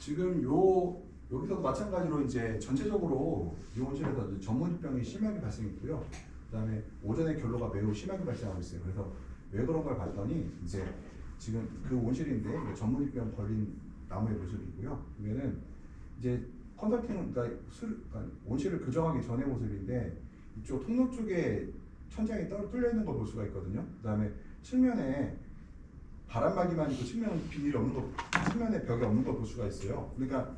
지금 여기서도 마찬가지로 이제 전체적으로 이 온실에서 이제 전문병이 심하게 발생했고요. 그다음에 오전에 결로가 매우 심하게 발생하고 있어요. 그래서 왜 그런 걸 봤더니 이제 지금 그 온실인데 전문병 걸린 나무의 모습이고요. 그러면은 이제 컨설팅은 그러니까 온실을 교정하기 전의 모습인데 이쪽 통로 쪽에 천장이 뚫려 있는 걸 볼 수가 있거든요. 그다음에 측면에 바람막이만 있고 측면 비닐이 없는 거, 측면에 벽이 없는 걸 볼 수가 있어요. 그러니까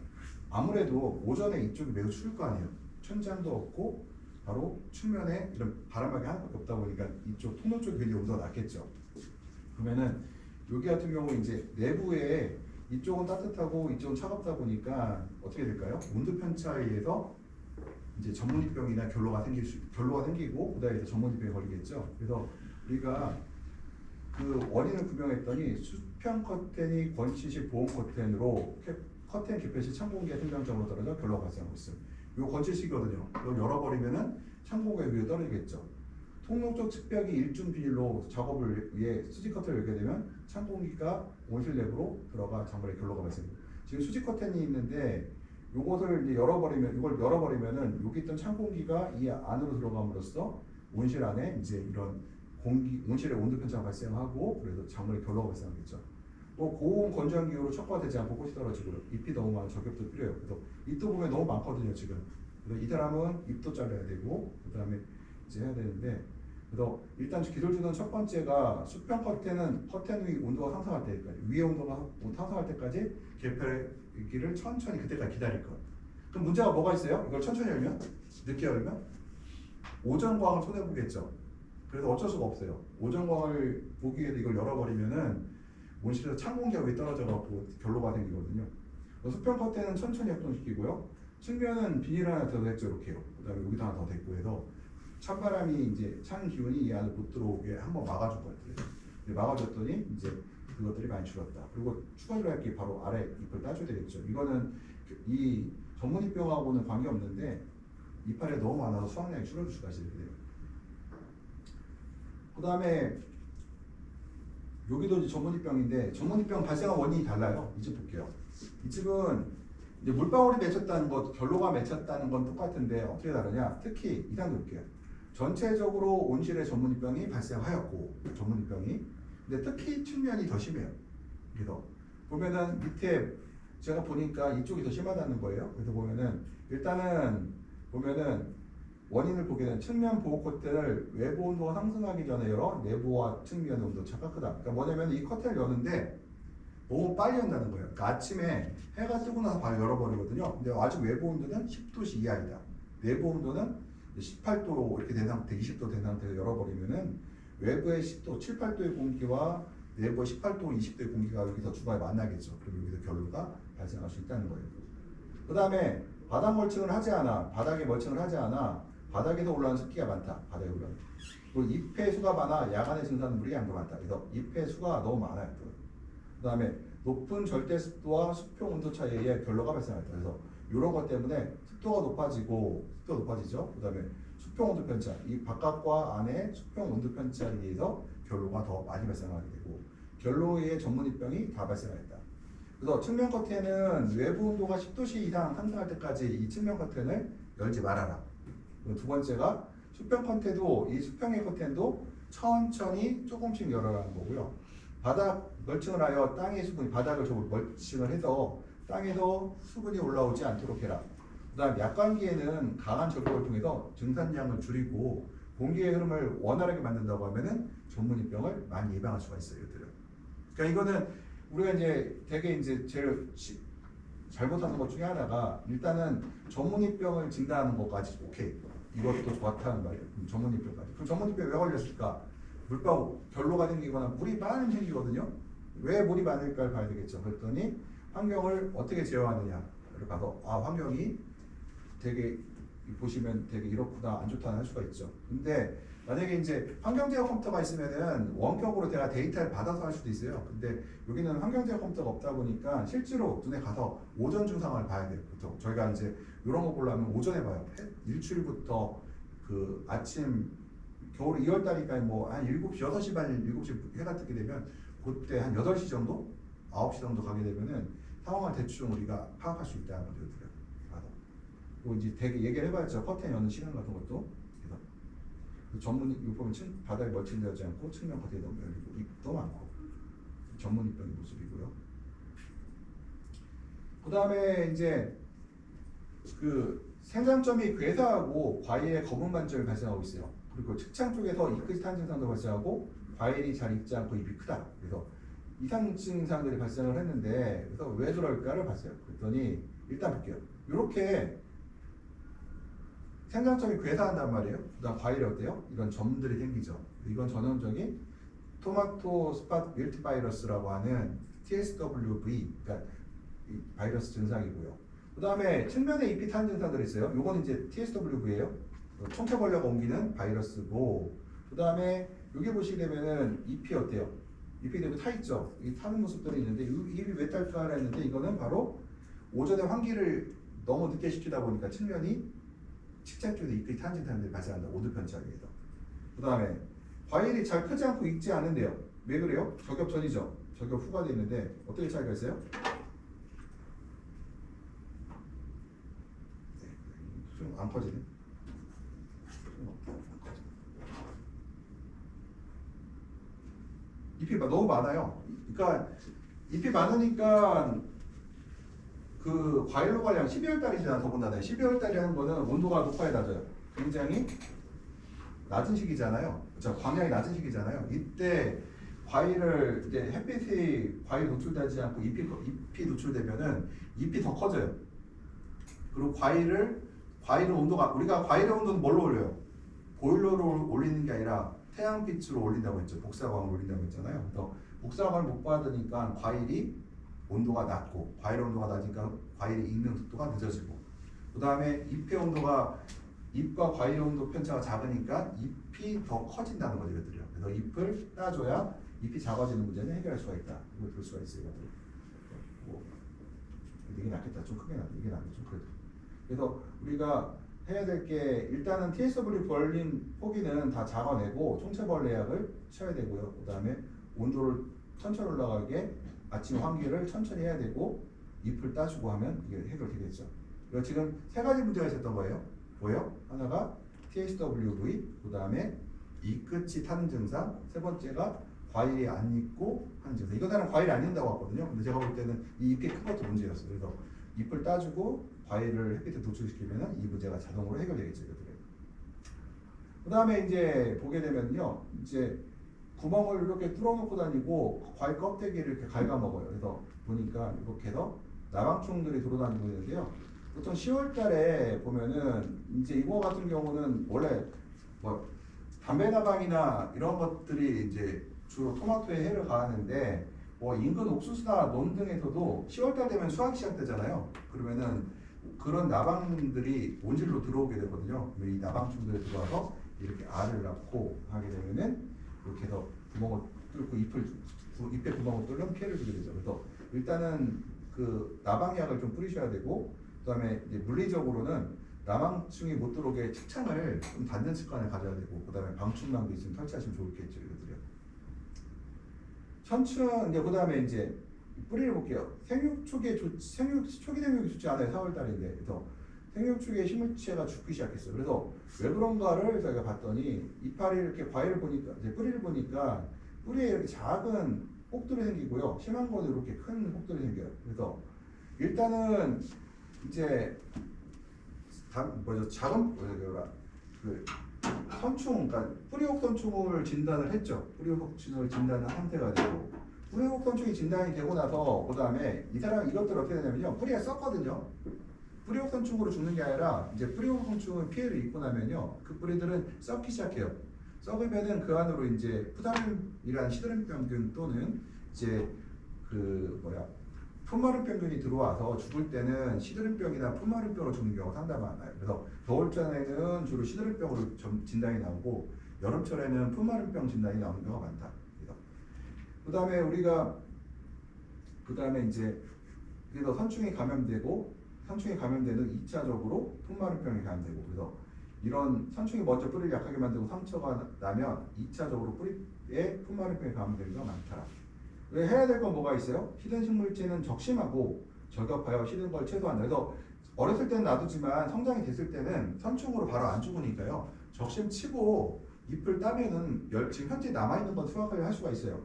아무래도 오전에 이쪽이 매우 추울 거 아니에요. 천장도 없고 바로 측면에 이런 바람막이 하나밖에 없다 보니까 이쪽 통로 쪽이 굉장히 온도가 낮겠죠. 그러면은 여기 같은 경우 이제 내부에 이쪽은 따뜻하고 이쪽은 차갑다 보니까 어떻게 될까요? 온도 편차에 의해서 이제 전문이병이나 결로가 생기고 그다음에 전문이병이 걸리겠죠. 그래서 우리가 그 원인을 규명했더니 수평 커튼이 권치식 보온 커튼으로 커튼 개폐 시 찬 공기가 생명적으로 떨어져 결로가 발생하고 있어요. 이거 권치식이거든요. 이걸 열어버리면은 찬 공기가 위에 떨어지겠죠. 통로 쪽 측벽이 일중 비닐로 작업을 위해 수직 커튼을 열게 되면 찬 공기가 온실 내부로 들어가 장발에 결로가 발생해요. 지금 수직 커튼이 있는데 요것을 이제 이걸 열어버리면은 여기 있던 찬 공기가 이 안으로 들어감으로써 온실 안에 이제 이런 온실의 온도 편차가 발생하고 그래서 장물에 결로가 발생하겠죠. 또 고온 건조한 기후로 척과되지 않고 꽃이 떨어지고요. 잎이 너무 많은 저격도 필요해요. 그래서 잎도 보면 너무 많거든요 지금. 그래서 이 사람은 잎도 잘라야 되고 그다음에 이제 해야 되는데 그래서 일단 기술주는 첫 번째가 수평 커튼 위 온도가 상승할 때까지 위에 온도가 상승할 때까지 개폐기를 천천히 그때까지 기다릴 것. 그럼 문제가 뭐가 있어요? 이걸 천천히 열면 늦게 열면 오전광을 손해보겠죠. 그래서 어쩔 수가 없어요. 오전광을 보기 위해서 이걸 열어버리면은 온실에서 찬 공기가 위에 떨어져갖고 결로가 생기거든요. 수평 커튼은 천천히 협동시키고요. 측면은 비닐 하나 더 됐죠, 이렇게요. 그다음에 여기도 하나 더 됐고 해서 찬바람이 이제 찬 기운이 이 안에 못 들어오게 한번 막아준 것 같아요. 막아줬더니 이제 그것들이 많이 줄었다. 그리고 추가로 할 게 바로 아래 잎을 따줘야 되겠죠. 이거는 이 전문잎병하고는 관계 없는데 이파리가 너무 많아서 수확량이 줄어들 수가 있어요. 그 다음에 여기도 이제 전문잎병인데 전문잎병 발생한 원인이 달라요. 이 집 볼게요. 이 집은 이제 물방울이 맺혔다는 것, 결로가 맺혔다는 건 똑같은데 어떻게 다르냐? 특히 이상 볼게요. 전체적으로 온실에 전문잎병이 발생하였고 전문잎병이 근데 특히 측면이 더 심해요. 그래서 보면은 밑에 제가 보니까 이쪽이 더 심하다는 거예요. 그래서 보면은 일단은 보면은 원인을 보게 되면 측면 보호 커튼을 외부 온도가 상승하기 전에 열어 내부와 측면 온도 차가 크다. 그러니까 뭐냐면 이 커튼을 여는데 너무 빨리 연다는 거예요. 그러니까 아침에 해가 뜨고 나서 바로 열어버리거든요. 근데 아직 외부 온도는 10도씨 이하이다. 내부 온도는 18도 이렇게 된 상태, 20도 된 상태에서 열어버리면은 외부의 10도, 7, 8도의 공기와 내부의 18도, 20도의 공기가 여기서 주말에 만나겠죠. 그럼 여기서 결로가 발생할 수 있다는 거예요. 그 다음에 바닥 멀칭을 하지 않아, 바닥에 멀칭을 하지 않아 바닥에서 올라오는 습기가 많다. 바닥에 올라오는. 그리고 잎의 수가 많아 야간에 증산물이 양도 많다. 그래서 잎의 수가 너무 많아요. 그 다음에 높은 절대 습도와 수평 온도 차이에 의해 결로가 발생한다. 그래서 이런 것 때문에 습도가 높아지죠. 그 다음에 수평 온도 편차, 이 바깥과 안의 수평 온도 편차에 의해서 결로가 더 많이 발생하게 되고 결로에 의해 전문잎병이 다 발생하겠다. 그래서 측면 커튼은 외부 온도가 10도씨 이상 상승할 때까지 이 측면 커튼을 열지 말아라. 두 번째가 수평 커튼도 이 수평의 커튼도 천천히 조금씩 열어라는 거고요. 바닥 멀칭을 하여 땅의 수분이 바닥을 멀칭을 해서 땅에서 수분이 올라오지 않도록 해라. 그 다음 약광기에는 강한 절벽을 통해서 증산량을 줄이고 공기의 흐름을 원활하게 만든다고 하면은 전문잎병을 많이 예방할 수가 있어요. 이들은. 그러니까 이거는 우리가 이제 되게 이제 제일 잘못하는 것 중에 하나가 일단은 전문잎병을 진단하는 것까지 오케이. 이것도 좋다는 말이에요. 전문잎병까지. 그럼 전문잎병 왜 걸렸을까? 물방울, 결로가 생기거나 물이 많이 생기거든요. 왜 물이 많을까를 봐야 되겠죠. 그랬더니 환경을 어떻게 제어하느냐를 봐서 환경이 되게 보시면 되게 이렇구나 안 좋다 할 수가 있죠. 근데 만약에 이제 환경제어 컴퓨터가 있으면은 원격으로 제가 데이터를 받아서 할 수도 있어요. 근데 여기는 환경제어 컴퓨터가 없다 보니까 실제로 눈에 가서 오전 증상을 봐야 돼요. 보통 저희가 이제 이런 거 보려면 오전에 봐요. 일출부터 그 아침 겨울 2월달이니까 뭐 한 7시, 6시 반, 7시 해가 뜨게 되면 그때 한 8시 정도? 9시 정도 가게 되면은 상황을 대충 우리가 파악할 수 있다는 거죠. 그리고 이제 되게 얘기를 해봤죠. 커튼 여는 시간 같은 것도. 그래서 그 전문 이거 보면 바닥에 멀칭되지 않고 측면 겉에 너무 열리고 입도 많고 전문 입병의 모습이고요. 그 다음에 이제 그 생장점이 괴사하고 과일에 검은 반점이 발생하고 있어요. 그리고 측창 쪽에서 잎끝이 탄 증상도 발생하고 과일이 잘 익지 않고 잎이 크다. 그래서 이상 증상들이 발생을 했는데 그래서 왜 그럴까를 봤어요. 그랬더니 일단 볼게요. 이렇게 생장점이 괴사한단 말이에요. 그다음 과일이 어때요? 이런 점들이 생기죠. 이건 전형적인 토마토 스팟 밀트 바이러스라고 하는 TSWV, 그러니까 바이러스 증상이고요. 그 다음에 측면에 잎이 탄 증상들이 있어요. 요건 이제 TSWV예요. 총체벌레가 옮기는 바이러스고, 그 다음에 여기 보시게 되면은 잎이 어때요? 잎이 되면 타 있죠. 이 타는 모습들이 있는데 이 잎이 왜 탈까 했는데 이거는 바로 오전에 환기를 너무 늦게 시키다 보니까 측면이 측장 쪽에 잎이 탄 증상들이 발생한다. 오두편차에 의해서. 그 다음에 과일이 잘 크지 않고 익지 않은데요. 왜 그래요? 저격 전이죠. 저격 후가 돼 있는데 어떻게 차이가 있어요? 좀 안 퍼지네. 잎이 너무 많아요. 그러니까 잎이 많으니까 그 과일로 관련 12월 달이잖아. 더군다나 12월 달에 하는 거는 온도가 높아야 낮아요. 굉장히 낮은 시기잖아요. 그렇죠? 광량이 낮은 시기잖아요. 이때 과일을 이제 햇빛이 과일 노출되지 않고 잎이 노출되면은 잎이 더 커져요. 그리고 과일 온도가 우리가 과일의 온도는 뭘로 올려요? 보일러로 올리는 게 아니라 태양빛으로 올린다고 했죠. 복사광을 올린다고 했잖아요. 그래서 복사광을 못 받으니까 과일이 온도가 낮고 과일 온도가 낮으니까 과일이 익는 속도가 늦어지고 그 다음에 잎과 과일 온도 편차가 작으니까 잎이 더 커진다는 거죠. 이것들이요. 그래서 잎을 따줘야 잎이 작아지는 문제는 해결할 수가 있다. 이걸 볼 수가 있어요. 이게 낫겠다. 좀 크게 낫다. 이게 낫다. 좀 그래도. 그래서 우리가 해야 될 게 일단은 TSW 벌린 포기는 다 잡아내고 총체벌레 약을 쳐야 되고요. 그 다음에 온도를 천천히 올라가게 아침 환기를 천천히 해야 되고 잎을 따주고 하면 이게 해결되겠죠. 그리고 지금 세 가지 문제가 있었던 거예요. 뭐예요? 하나가 TSWV, 그 다음에 이 끝이 타는 증상, 세 번째가 과일이 안 익고 하는 증상. 이거 다는 과일이 안 익는다고 하거든요. 근데 제가 볼 때는 이 잎이 큰 것도 문제였어요. 그래서 잎을 따주고 과일을 햇빛에 노출시키면 이 문제가 자동으로 해결되겠죠. 그 다음에 이제 보게 되면요, 이제 구멍을 이렇게 뚫어놓고 다니고 과일 껍데기를 이렇게 갉아먹어요. 그래서 보니까 이렇게 해서 나방충들이 돌아다니고 있는데요. 보통 10월달에 보면은 이제 이거 같은 경우는 원래 뭐 담배 나방이나 이런 것들이 이제 주로 토마토에 해를 가하는데 뭐 인근 옥수수나 논 등에서도 10월달 되면 수확이 시작되잖아요. 그러면은 그런 나방들이 온실로 들어오게 되거든요. 이 나방충들이 들어와서 이렇게 알을 낳고 하게 되면은 이렇게 해서 구멍을 뚫고 잎에 구멍을 뚫으면 피해를 주게 되죠. 그래서 일단은 그 나방약을 좀 뿌리셔야 되고, 그다음에 이제 물리적으로는 나방충이 못 들어오게 측창을 좀 닫는 습관을 가져야 되고, 그다음에 방충망도 있으면 설치하시면 좋겠죠. 이것들이요. 천춘 이제 그다음에 이제 뿌리를 볼게요. 생육 초기 생육이 좋지 않아요. 4월달인데 그래서 생육 초기에 식물체가 죽기 시작했어요. 그래서 왜 그런가를 저희가 봤더니 이파리 이렇게 과일을 보니까 이제 뿌리를 보니까 뿌리에 이렇게 작은 혹들이 생기고요. 심한 거는 이렇게 큰 혹들이 생겨요. 그래서 일단은 이제 작은 그 선충, 그러니까 뿌리혹 선충을 진단을 했죠. 뿌리혹 선충을 진단한 상태가 되고 뿌리혹 선충이 진단이 되고 나서 그 다음에 이 사람 이것들 어떻게 되냐면요. 뿌리가 썩거든요. 뿌리혹 선충으로 죽는 게 아니라 이제 뿌리혹 선충은 피해를 입고 나면요. 그 뿌리들은 썩기 시작해요. 썩으면은 그 안으로 이제 푸다름이라는 시드름병균 또는 이제 풋마름병균이 들어와서 죽을 때는 시드름병이나 풋마름병으로 죽는 경우가 상당히 많아요. 그래서 겨울철에는 주로 시드름병으로 진단이 나오고 여름철에는 풋마름병 진단이 나오는 경우가 많다. 그다음에 이제 그래서 선충이 감염되는 2차적으로 풋마름병이 감염되고 그래서 이런 선충이 먼저 뿌리를 약하게 만들고 상처가 나면 2차적으로 뿌리에 풋마름병이 감염되는 경우가 많다. 왜 해야 될 건 뭐가 있어요? 히든 식물체는 적심하고 저격하여 쉬는 걸 최소한. 그래서 어렸을 때는 놔두지만 성장이 됐을 때는 선충으로 바로 안 죽으니까요. 적심 치고 잎을 따면은 지금 현재 남아있는 건 수확을 할 수가 있어요.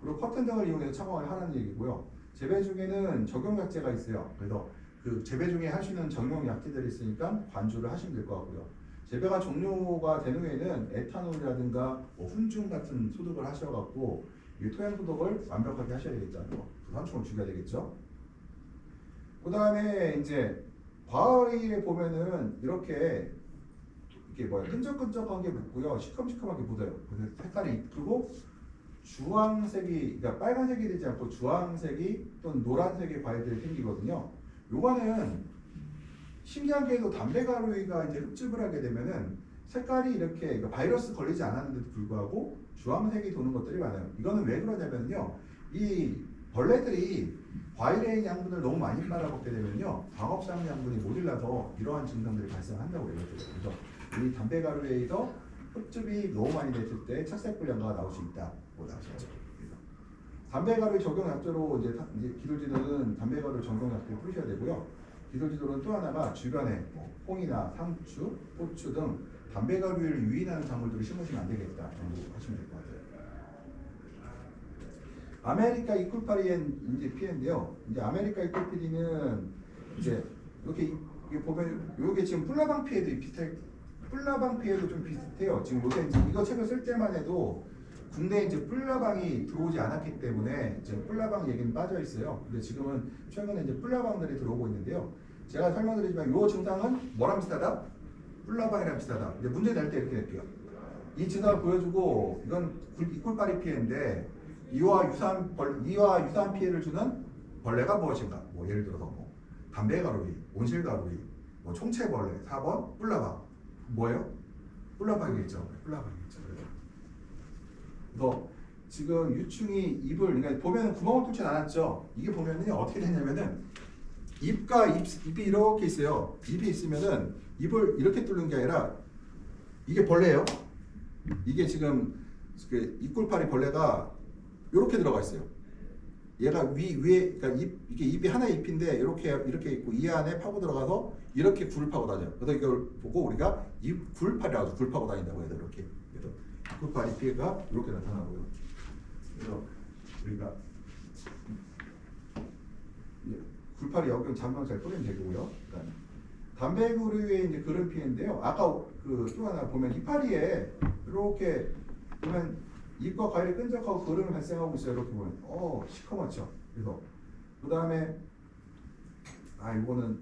그리고 커튼 등을 이용해서 착용을 하는 얘기고요. 재배 중에는 적용약제가 있어요. 그래서 그 재배 중에 하시는 적용약제들이 있으니까 관주를 하시면 될 것 같고요. 재배가 종료가 된 후에는 에탄올이라든가 뭐 훈증 같은 소독을 하셔갖고 이 토양 소독을 완벽하게 하셔야 되겠죠. 선충을 죽여야 되겠죠. 그 다음에 이제 과일에 보면은 이렇게 끈적끈적한 게 묻고요, 시큼시큼하게 묻어요. 그래서 색깔이 이쁘고 주황색이, 그러니까 빨간색이 되지 않고 주황색이 또는 노란색의 과일들이 생기거든요. 요거는 신기한 게도 담배가루가 이제 흡집을 하게 되면은 색깔이 이렇게, 그러니까 바이러스 걸리지 않았는데도 불구하고 주황색이 도는 것들이 많아요. 이거는 왜 그러냐면요, 이 벌레들이 과일의 양분을 너무 많이 빨아먹게 되면요, 광업상 양분이 모질라서 이러한 증상들이 발생한다고 해요. 그래서 이 담배가루에 의해서 흡집이 너무 많이 됐을 때 착색 불량가가 나올 수 있다고 나오셨죠. 담배가루 적용 약조로 이제 기술지도는 담배가루 적용 약조를 뿌리셔야 되고요. 기술지도는 또 하나가 주변에 콩이나 상추, 고추 등 담배가루를 유인하는 작물들을 심으시면 안 되겠다 정도 하시면 될 것 같아요. 아메리카 이쿨파리엔 이제 피해인데요. 이제 아메리카 이쿨피리는 이제 이렇게 보면 이게 지금 뿔나방 피해도 뿔나방 피해도 좀 비슷해요. 지금 요새 이제 이거 책을 쓸 때만 해도 국내에 이제 뿔나방이 들어오지 않았기 때문에 이제 뿔나방 얘기는 빠져 있어요. 근데 지금은 최근에 이제 뿔나방들이 들어오고 있는데요. 제가 설명드리지만 이 증상은 뭐랑 비슷하다? 뿔나방이랑 비슷하다. 이제 문제 낼 때 이렇게 낼게요. 이 증상을 보여주고 이건 이꿀파리 피해인데 이와 유사한 피해를 주는 벌레가 무엇인가? 뭐 예를 들어서 뭐 담배가루이, 온실가루이, 뭐 총채벌레, 4번 뿔나방. 뭐예요? 뿔나방이겠죠. 뿔나방이겠죠. 그래서 지금 유충이 잎을, 그러니까 보면 구멍을 뚫지 않았죠. 이게 보면은 어떻게 되냐면은 잎이 이렇게 있어요. 잎이 있으면은 잎을 이렇게 뚫는 게 아니라 이게 벌레예요. 이게 지금 그 이꿀파리 벌레가 이렇게 들어가 있어요. 얘가 위에, 그러니까 이게 잎이 하나의 잎인데 이렇게 있고 이 안에 파고 들어가서 이렇게 굴을 파고 다녀요. 그래서 이걸 보고 우리가 잎 굴파리라고 굴 파고 다닌다고 해요. 이렇게. 그래서 이꿀파리 피해가 이렇게 나타나고요. 그래서 우리가 굴파리 역경 잠깐 잘 뿌리면 되고요. 그러니까 담배구류에 이제 그런 피해인데요. 아까 그 또 하나 보면 이파리에 이렇게 보면 잎과 과일이 끈적하고 거름이 발생하고 있어요. 이렇게 보면 시커멓죠. 그래서 그 다음에 이거는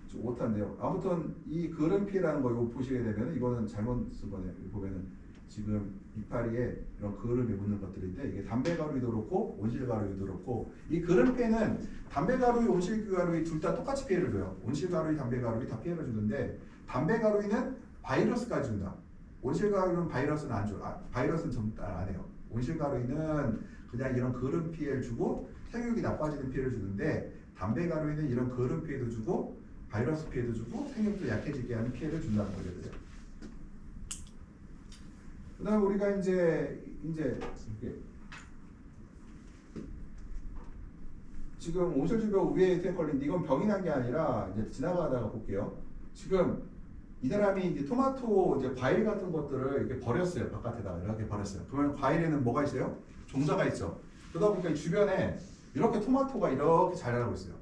좀 오타인데요. 아무튼 이 거름 피해라는 거 이거 보시게 되면 이거는 잘못 쓴 거네요. 보면은 지금 이파리에 이런 거름이 묻는 것들인데 이게 담배가루도 그렇고 온실가루도 그렇고 이 거름 피해는 담배가루이 온실가루이 둘 다 똑같이 피해를 줘요. 온실가루이 담배가루이 다 피해를 주는데 담배가루이는 바이러스까지 준다. 온실가루는 바이러스는 안 줘. 바이러스는 전달 안 해요. 온실가루이는 그냥 이런 거름 피해를 주고 생육이 나빠지는 피해를 주는데 담배가루이는 이런 거름 피해도 주고 바이러스 피해도 주고 생육도 약해지게 하는 피해를 준다는 거거든요. 그다음 우리가 이제 이렇게 지금 온실주변 위에 걸린데 이건 병이 난 게 아니라 이제 지나가다가 볼게요. 지금 이 사람이 이제 토마토 이제 과일 같은 것들을 이렇게 버렸어요. 바깥에다가 이렇게 버렸어요. 그러면 과일에는 뭐가 있어요? 종자가 있죠. 그러다 보니까 이 주변에 이렇게 토마토가 이렇게 자라고 있어요.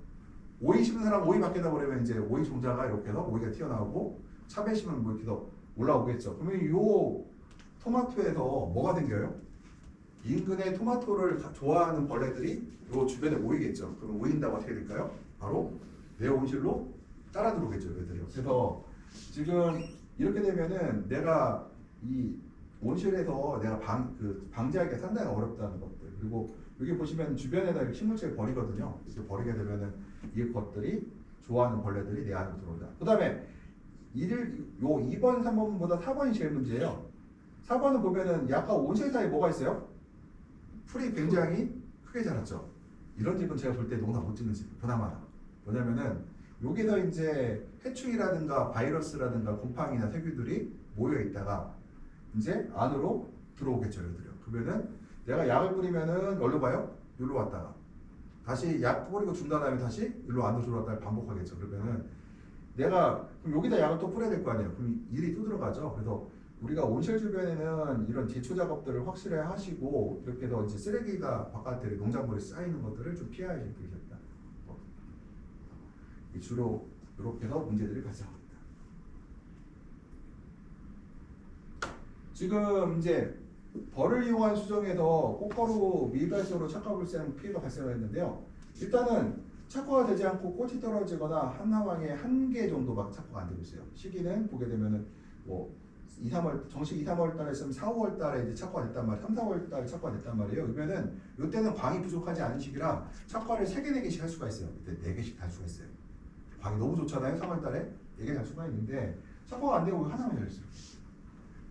오이 심는 사람 오이 밖에다 버리면 이제 오이 종자가 이렇게 해서 오이가 튀어나오고 차배 심으면 뭐 이렇게 더 올라오겠죠. 그러면 요 토마토에서 뭐가 생겨요? 인근의 토마토를 좋아하는 벌레들이 요 주변에 모이겠죠. 그럼 모인다고 어떻게 될까요? 바로 내 온실로 따라 들어오겠죠. 얘들이요. 그래서 지금 이렇게 되면은 내가 이 온실에서 내가 방지하기가 상당히 어렵다는 것들. 그리고 여기 보시면 주변에다 이렇게 식물체를 버리거든요. 이렇게 버리게 되면은 이 것들이 좋아하는 벌레들이 내 안으로 들어온다. 그 다음에 요 2번, 3번보다 4번이 제일 문제예요. 4번은 보면은 약간 온실 사이에 뭐가 있어요? 풀이 굉장히 크게 자랐죠. 이런 집은 제가 볼 때 농사 못 짓는 집, 보나마나. 뭐냐면은 여기서 이제 해충이라든가 바이러스라든가 곰팡이나 세균들이 모여 있다가 이제 안으로 들어오겠죠, 얘들이요. 그러면은 내가 약을 뿌리면은 어디로 가요? 여기로 왔다가 다시 약 뿌리고 준 다음에 다시 일로 안으로 들어왔다 반복하겠죠. 그러면은 내가 그럼 여기다 약을 또 뿌려야 될 거 아니에요. 그럼 일이 또 들어가죠. 그래서 우리가 온실 주변에는 이런 제초 작업들을 확실히 하시고 이렇게 해서 이제 쓰레기가 바깥에 농작물에 쌓이는 것들을 좀 피하셔야 되겠다. 주로 이렇게 해서 문제들이 발생합니다. 지금 이제 벌을 이용한 수정에서 꽃가루 미발생으로 착화불생 피해가 발생했는데요. 일단은 착화가 되지 않고 꽃이 떨어지거나 한 화방에 한 개 정도밖에 착화가 안 되고 있어요. 시기는 보게 되면은 뭐 2, 3월 정식 2, 3월 달에 있으면 4, 5월 달에 이제 착화가 됐단 말이에요. 3, 4월 달에 착화가 됐단 말이에요. 그러면은 이때는 광이 부족하지 않은 시기라 착화를 3개, 4개씩 할 수가 있어요. 그때 4개씩 달 수가 있어요. 광이 너무 좋잖아요. 3월 달에 4개 달 수가 있는데 착화가 안 되고 하나만 열렸어요.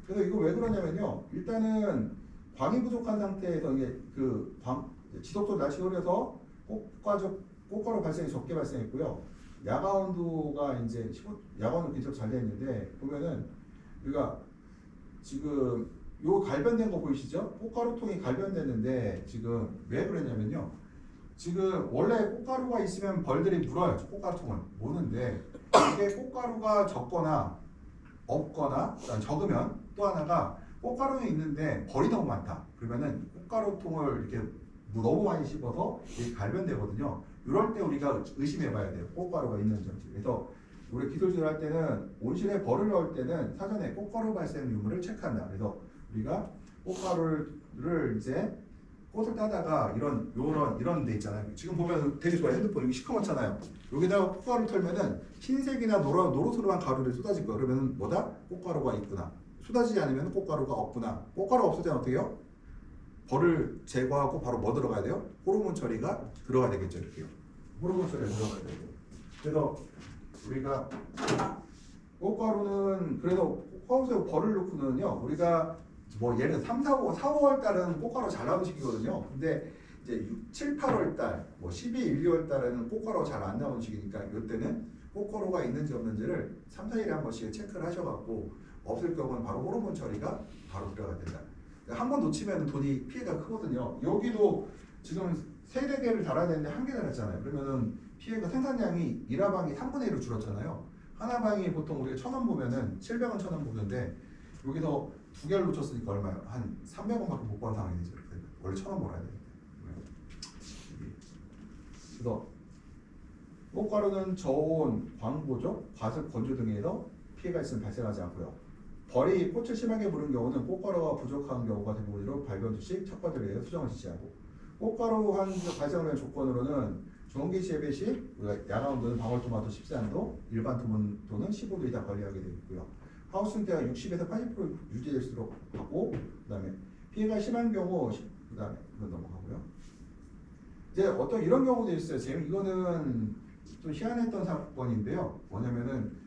그래서 이거 왜 그러냐면요. 일단은 광이 부족한 상태에서 이게 그 지속적으로 날씨 흐려서 꽃가루 발생이 적게 발생했고요. 야간 온도가 이제 야간 온도 계속 잘 돼 있는데 보면은 우리가 지금 요 갈변된 거 보이시죠? 꽃가루통이 갈변됐는데 지금 왜 그랬냐면요. 지금 원래 꽃가루가 있으면 벌들이 물어요. 꽃가루통을 무는데 이게 꽃가루가 적거나 없거나 적으면 또 하나가 꽃가루는 있는데 벌이 너무 많다. 그러면은 꽃가루통을 이렇게 너무 많이 씹어서 이게 갈변되거든요. 이럴 때 우리가 의심해봐야 돼요. 꽃가루가 있는지. 그래서 우리 기술질 할 때는 온실에 벌을 넣을 때는 사전에 꽃가루 발생 유무를 체크한다. 그래서 우리가 꽃가루를 이제 꽃을 따다가 이런 데 있잖아요. 지금 보면 되게 좋아요. 핸드폰 여기 시커멓잖아요. 여기다가 꽃가루 털면은 흰색이나 노릇노릇한 가루를 쏟아질 거예요. 그러면 뭐다? 꽃가루가 있구나. 쏟아지지 않으면 꽃가루가 없구나. 꽃가루가 없을 때는 어떻게 해요? 벌을 제거하고 바로 뭐 들어가야 돼요? 호르몬 처리가 들어가야 되겠죠. 이렇게요. 호르몬 처리가 들어가야 되고. 그래서 우리가 꽃가루는 그래서 하우스에 벌을 넣고는요. 우리가 뭐 예를 들어 3, 4, 5월 달은 꽃가루 잘 나오는 시기거든요. 근데 이제 6, 7, 8월 달, 뭐 12, 1, 2월 달에는 꽃가루가 잘 안 나오는 시기니까 이때는 꽃가루가 있는지 없는지를 3, 4일에 한 번씩 체크를 하셔갖고 없을 경우는 바로 호르몬 처리가 바로 들어가야 된다. 한 번 놓치면 돈이 피해가 크거든요. 여기도 지금 3-4개를 달아야 되는데 1개 달았잖아요. 그러면은 피해가 생산량이 1화방이 3분의 1로 줄었잖아요. 하나방이 보통 우리가 1,000원 보면은 700원, 1,000원 보는데 여기서 2개를 놓쳤으니까 얼마예요? 한 300원밖에 못 버는 상황이 되죠. 원래 1,000원 벌어야 되는데. 그래서 꽃가루는 저온, 광보죠, 과습, 건조 등에서 피해가 있으면 발생하지 않고요. 벌이 꽃을 심하게 무른 경우는 꽃가루가 부족한 경우가 대부분으로 발견 주식 착과들에 의해 수정을 지시하고 꽃가루 한 발생하는 조건으로는 중원기시 예배 시 우리가 야간 온도는 방울토마토 14도, 일반 토마토는 15도 이상 관리하게 되어 있고요. 하우스 상태가 60에서 80% 유지될 수 있도록 하고 그다음에 피해가 심한 경우 그다음에 이건 넘어가고요. 이제 어떤 이런 경우도 있어요. 이거는 좀 희한했던 사건인데요. 뭐냐면은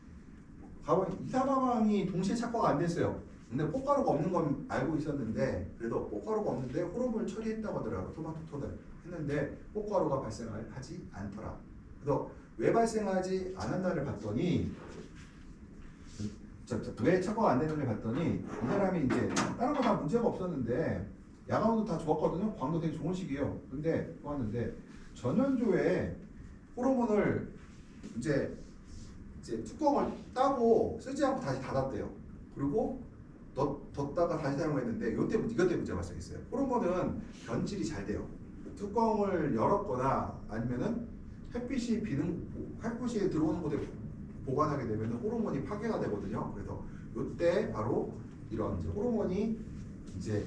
이사방이 동시에 착과가 안 됐어요. 근데 꽃가루가 없는 건 알고 있었는데 그래도 꽃가루가 없는데 호르몬을 처리했다고 하더라고요. 토마토를 했는데 꽃가루가 발생하지 않더라. 그래서 왜 발생하지 않았나를 봤더니 왜 착과가 안 되는지 봤더니 이 사람이 이제 다른 거 다 문제가 없었는데 야간온도 다 좋았거든요. 광도 되게 좋은 시기예요. 근데 좋았는데 전연조에 호르몬을 이제 뚜껑을 따고 쓰지 않고 다시 닫았대요. 그리고 뒀다가 다시 사용했는데 이것 때문에 문제가 발생했어요. 호르몬은 변질이 잘 돼요. 뚜껑을 열었거나 아니면은 햇빛이 들어오는 곳에 보관하게 되면 호르몬이 파괴가 되거든요. 그래서 이때 바로 이런 호르몬이 이제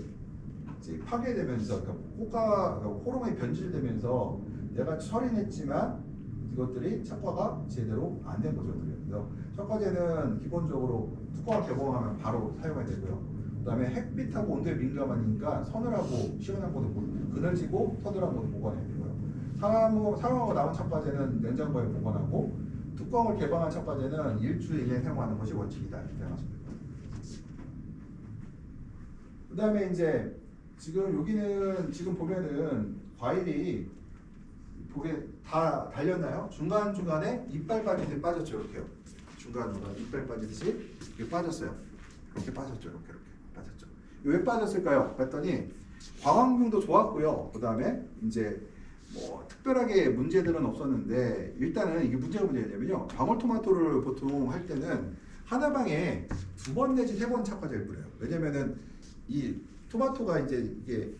파괴되면서 그러니까 호르몬이 변질되면서 내가 처리했지만 이것들이 착과가 제대로 안 된 거죠. 그래서 착과제는 기본적으로 뚜껑을 개봉하면 바로 사용해야 되고요. 그다음에 햇빛하고 온도에 민감하니까 서늘하고 시원한 곳에 그늘지고 서늘한 곳에 보관해야 되고요. 사용하고 남은 착과제는 냉장고에 보관하고 뚜껑을 개방한 착과제는 일주일 이내에 사용하는 것이 원칙이다. 이렇게 생각하시면 됩니다. 그다음에 이제 지금 보면은 과일이 보게 다 달렸나요? 중간중간에 이빨 빠지듯이 빠졌죠. 이렇게요. 중간중간 이빨 빠지듯이 이렇게 빠졌어요. 이렇게 빠졌죠. 이렇게 빠졌죠. 왜 빠졌을까요? 봤더니 광합균도 좋았고요. 그 다음에 이제 뭐 특별하게 문제들은 없었는데 일단은 이게 문제가 뭐냐면요. 방울토마토를 보통 할 때는 하나 방에 2번 내지 3번 착화제를 뿌려요. 왜냐면은 이 토마토가 이제 이게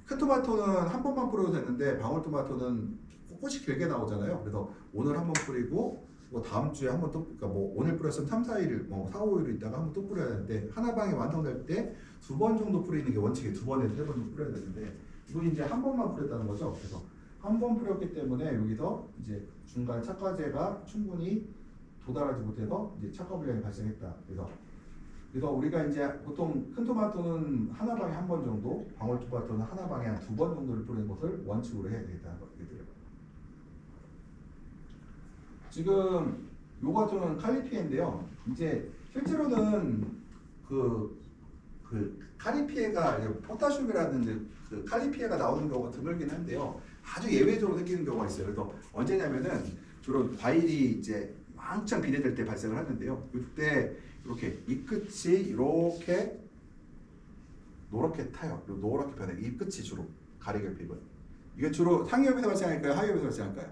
큰 토마토는 한 번만 뿌려도 되는데 방울토마토는 꽃이 길게 나오잖아요. 그래서 오늘 한 번 뿌리고 뭐 다음 주에 한 번 또, 그러니까 뭐 오늘 뿌렸으면 3, 4일, 뭐 4, 5일 있다가 한 번 또 뿌려야 되는데 하나 방이 완성될 때 2번 정도 뿌리는 게 원칙이에요. 2번에서 3번 정도 뿌려야 되는데 이건 이제 한 번만 뿌렸다는 거죠. 그래서 한 번 뿌렸기 때문에 여기서 이제 중간 착화제가 충분히 도달하지 못해서 이제 착화 불량이 발생했다. 그래서 우리가 이제 보통 큰 토마토는 하나 방에 한 번 정도, 방울토마토는 하나 방에 한 2번 정도를 뿌리는 것을 원칙으로 해야 되겠다는 거예요. 지금 요 같은 경우는 칼리피에인데요. 이제 실제로는 그 칼리피에가 포타슘이라는 그 칼리피에가 나오는 경우가 드물긴 한데요. 아주 예외적으로 생기는 경우가 있어요. 그래서 언제냐면은 주로 과일이 이제 왕창 비례될 때 발생을 하는데요. 그때 이렇게 이 끝이 이렇게 노랗게 타요. 그리고 노랗게 변해요. 이 끝이 주로 가리결핍은. 이게 주로 상위엽에서 발생할까요? 하위엽에서 발생할까요?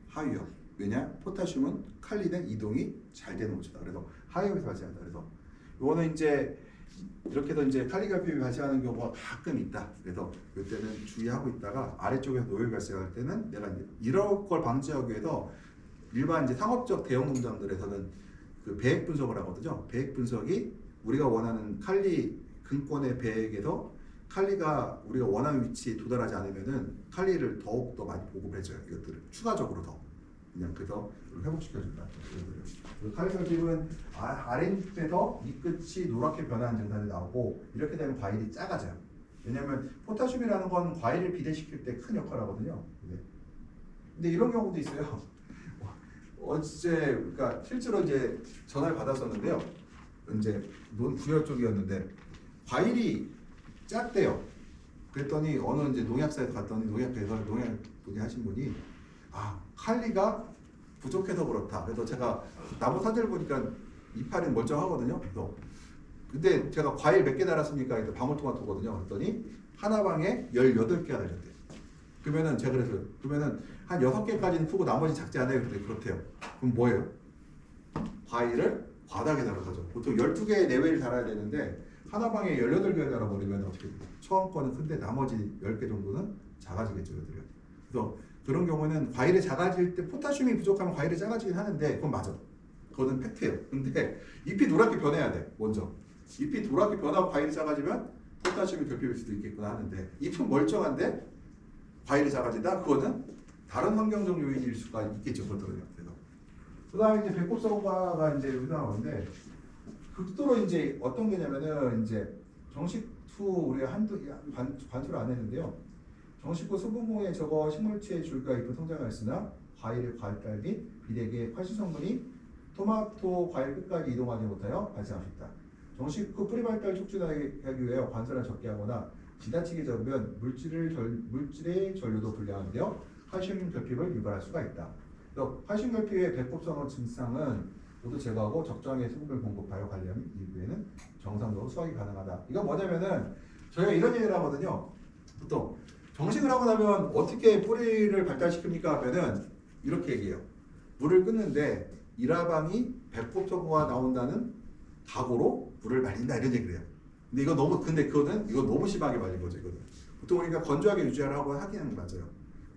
하위엽. 왜냐? 포타슘은 칼리는 이동이 잘 되는 곳이다. 그래서 하위엽에서 발생한다. 그래서 이거는 이제 이렇게 해서 이제 칼리결핍이 발생하는 경우가 가끔 있다. 그래서 이때는 주의하고 있다가 아래쪽에서 노열이 발생할 때는 내가 이제 이런 걸 방지하기 위해서 일반 이제 상업적 대형 농장들에서는 그 배액 분석을 하거든요. 배액 분석이 우리가 원하는 칼리 근권의 배액에서 칼리가 우리가 원하는 위치에 도달하지 않으면은 칼리를 더욱 더 많이 보급해줘요. 이것들을 추가적으로 더 그냥 그래서 회복시켜준다. 칼리결핍은 아랫에서 이 끝이 노랗게 변하는 증상이 나오고 이렇게 되면 과일이 작아져요. 왜냐하면 포타슘이라는 건 과일을 비대시킬 때 큰 역할을 하거든요. 근데 이런 경우도 있어요. 어제 그러니까 실제로 이제 전화를 받았었는데요. 이제 부여 쪽이었는데 과일이 작대요. 그랬더니 어느 이제 농약사에 갔더니 농약에서 농약 하신 분이 칼리가 부족해서 그렇다. 그래서 제가 나무 사진을 보니까 이파리 멀쩡하거든요. 그래서 근데 제가 과일 몇 개 달았습니까? 그래서 방울토마토거든요. 그랬더니 하나 방에 18개가 달렸대요. 그러면은 제가 그래서 그러면은 한 6개까지는 크고 나머지 작지 않아요? 그랬더니 그렇대요. 그럼 뭐예요? 과일을 과다하게 달은 거죠. 보통 12개 내외를 달아야 되는데 하나 방에 18개를 달아버리면 어떻게 돼요? 처음 거는 큰데 나머지 10개 정도는 작아지겠죠. 그래서 그런 경우는 과일이 작아질 때 포타슘이 부족하면 과일이 작아지긴 하는데 그건 맞아. 그거는 팩트예요. 근데 잎이 노랗게 변해야 돼. 먼저. 잎이 노랗게 변하고 과일이 작아지면 포타슘이 결핍일 수도 있겠구나 하는데 잎은 멀쩡한데 과일이 작아진다? 그거는 다른 환경적 요인일 수가 있겠죠. 그렇거든요. 그 다음에 이제 배꼽성과가 이제 여기 나오는데 극도로 이제 어떤 게냐면은 이제 정식 후 우리가 관수를 안 했는데요. 정식 후 수분공에 적어 식물체의 줄과 잎은 성장하였으나 과일의 과일달 및 비대기의 칼슘 성분이 토마토 과일 끝까지 이동하지 못하여 발생할 수 있다. 정식 후 뿌리 발달 촉진하기 위해 관수를 적게 하거나 지나치게 적으면 물질의 전류도 불량한데요. 칼슘 결핍을 유발할 수가 있다. 그래서 칼슘 결핍의 배꼽성어 증상은 모두 제거하고 적정의 수분을 공급하여 관리하면 이후에는 정상적으로 수확이 가능하다. 이건 뭐냐면은 저희가 이런 얘기를 하거든요. 보통 정식을 하고 나면 어떻게 뿌리를 발달시킵니까 하면은 이렇게 얘기해요. 물을 끊는데 일화방이 배꼽성어가 나온다는 각오로 물을 말린다 이런 얘기를 해요. 근데 이거 너무 심하게 말린 거죠. 이거는 보통 우리가 건조하게 유지하라고 하기는 맞아요.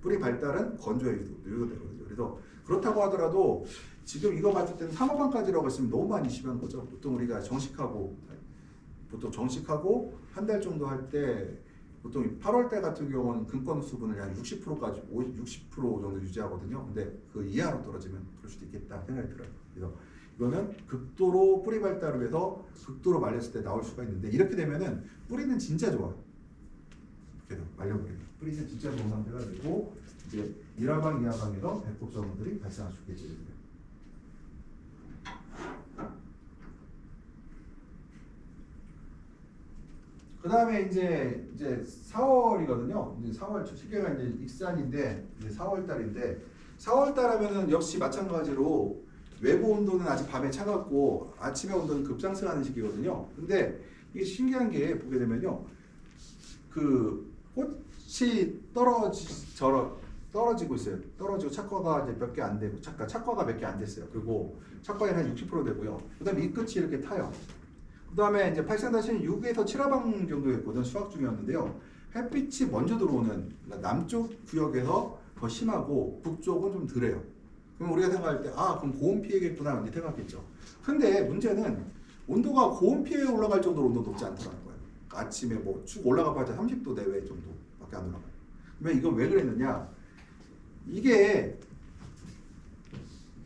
뿌리 발달은 건조하게 유도되거든요. 그래서 그렇다고 하더라도 지금 이거 봤을 때는 3호반까지라고 했으면 너무 많이 심한 거죠. 보통 우리가 정식하고 한 달 정도 할 때 보통 8월 달 같은 경우는 근권 수분을 한 60%까지 60% 정도 유지하거든요. 근데 그 이하로 떨어지면 그럴 수도 있겠다 생각이 들어요. 그래서 이거는 극도로 뿌리 발달을 해서 극도로 말렸을 때 나올 수가 있는데 이렇게 되면은 뿌리는 진짜 좋아요. 이렇게 말려버리면 뿌리는 진짜 좋은 상태가 되고 이제 1화방, 2화방에서 배꼽성분들이 발생할 수 있겠죠. 그 다음에 이제 4월이거든요. 이제 4월 시계가 이제 익산인데 이제 4월 달인데 4월 달 하면은 역시 마찬가지로 외부 온도는 아직 밤에 차갑고 아침에 온도는 급상승하는 시기거든요. 근데 이게 신기한 게 보게 되면요. 그 꽃이 떨어지고 있어요. 떨어지고 착화가 이제 몇 개 안 되고 착화가 몇 개 안 됐어요. 그리고 착화율 한 60% 되고요. 그다음에 이 끝이 이렇게 타요. 그다음에 이제 8-6에서 7하방 정도였거든. 수학 중이었는데요. 햇빛이 먼저 들어오는 남쪽 구역에서 더 심하고 북쪽은 좀 덜해요. 그럼 우리가 생각할 때 그럼 고온 피해겠구나 이렇게 생각했죠. 근데 문제는 온도가 고온 피해에 올라갈 정도로 온도 높지 않더라는 거예요. 아침에 뭐 쭉 올라가봐야 30도 내외 정도밖에 안 올라가요. 그러면 이걸 왜 그랬느냐? 이게